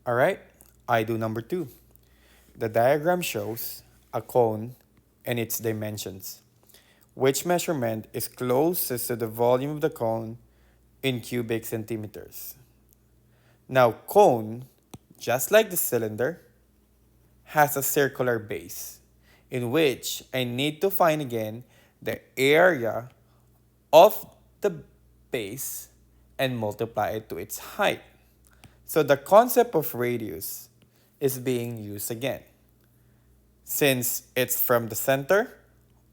All right, I do number 2. The diagram shows a cone and its dimensions. Which measurement is closest to the volume of the cone in cubic centimeters? Now, cone, just like the cylinder, has a circular base in which I need to find again the area of the base and multiply it to its height. So the concept of radius is being used again. Since it's from the center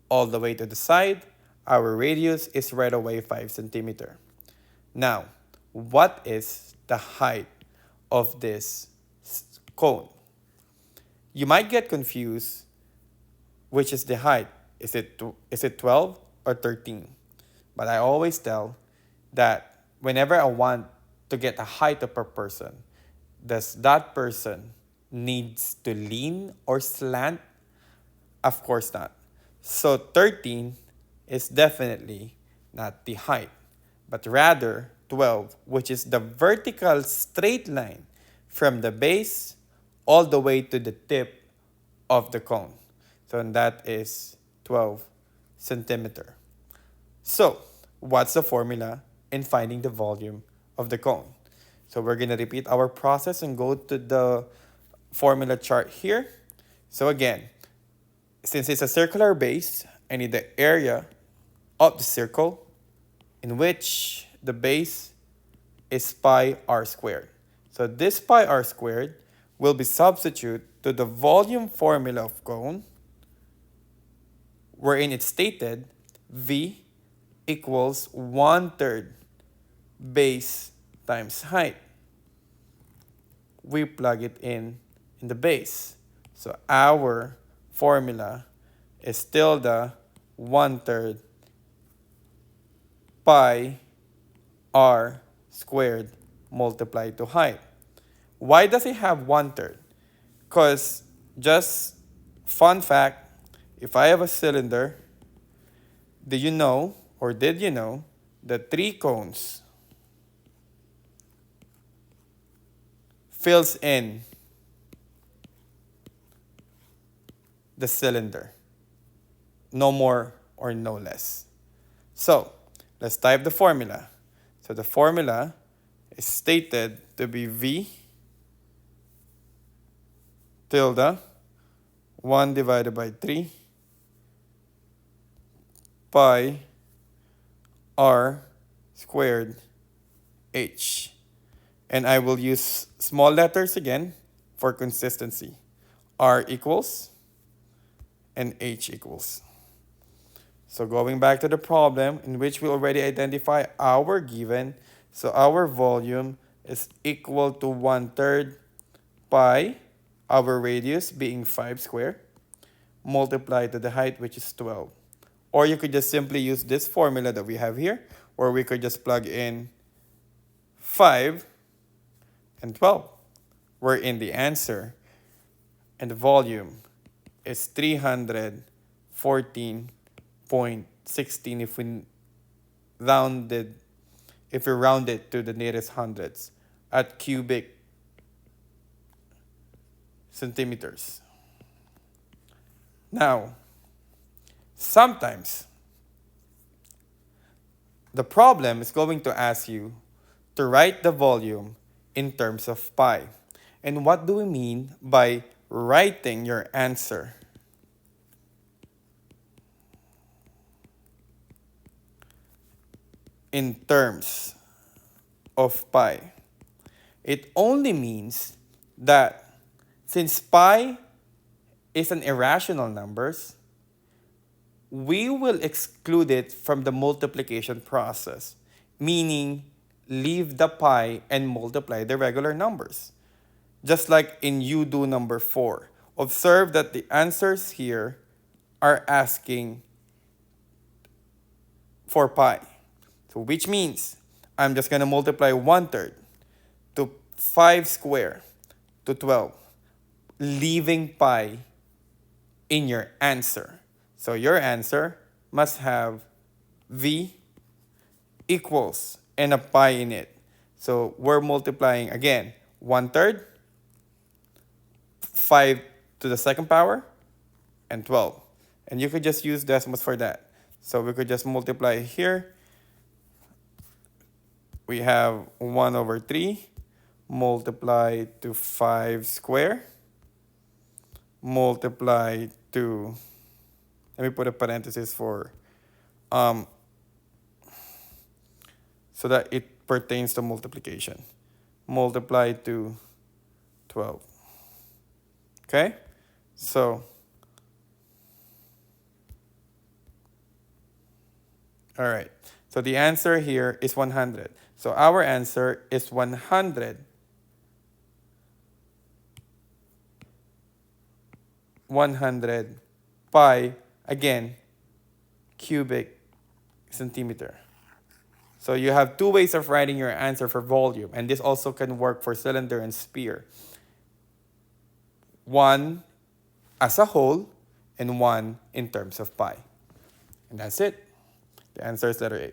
all the way to the side, our radius is right away 5 centimeter. Now, what is the height of this cone? You might get confused which is the height. Is it 12 or 13? But I always tell that whenever I want to get a height of a person, does that person needs to lean or slant? Of course not. So 13 is definitely not the height, but rather 12, which is the vertical straight line from the base all the way to the tip of the cone. So that is 12 centimeter. So what's the formula in finding the volume of the cone? So we're going to repeat our process and go to the formula chart here. So again, since it's a circular base, I need the area of the circle in which the base is pi r squared. So this pi r squared will be substituted to the volume formula of cone, wherein it's stated V equals 1/3 base times height. We plug it in the base. So our formula is still the 1/3 pi r squared multiplied to height. Why does it have 1/3? Because just fun fact, if I have a cylinder, do you know or did you know that 3 cones fills in the cylinder? No more or no less. So let's type the formula. So the formula is stated to be V tilde 1 divided by 3 pi r squared h. And I will use small letters again for consistency. R equals and h equals. So going back to the problem in which we already identify our given, so our volume is equal to 1/3 pi, our radius being 5 square, multiplied to the height which is 12. Or you could just simply use this formula that we have here, or we could just plug in 5 and 12. We're in the answer, and the volume is 314.16 if we round it to the nearest hundreds at cubic centimeters. Now, sometimes the problem is going to ask you to write the volume in terms of pi. And what do we mean by writing your answer in terms of pi? It only means that since pi is an irrational numbers, we will exclude it from the multiplication process, meaning leave the pi and multiply the regular numbers. Just like in you do number 4. Observe that the answers here are asking for pi. So which means I'm just going to multiply 1/3 to 5 square to 12, leaving pi in your answer. So your answer must have V equals and a pi in it. So we're multiplying again 1/3 5 to the second power, and 12. And you could just use decimals for that. So we could just multiply here. We have 1 over 3 multiplied to 5 square multiplied to, let me put a parenthesis for, so that it pertains to multiplication, multiplied to 12. Okay? So, all right. So the answer here is 100. So our answer is 100. 100 pi, again, cubic centimeter. So you have two ways of writing your answer for volume, and this also can work for cylinder and sphere. One as a whole, and one in terms of pi. And that's it. The answer is letter A.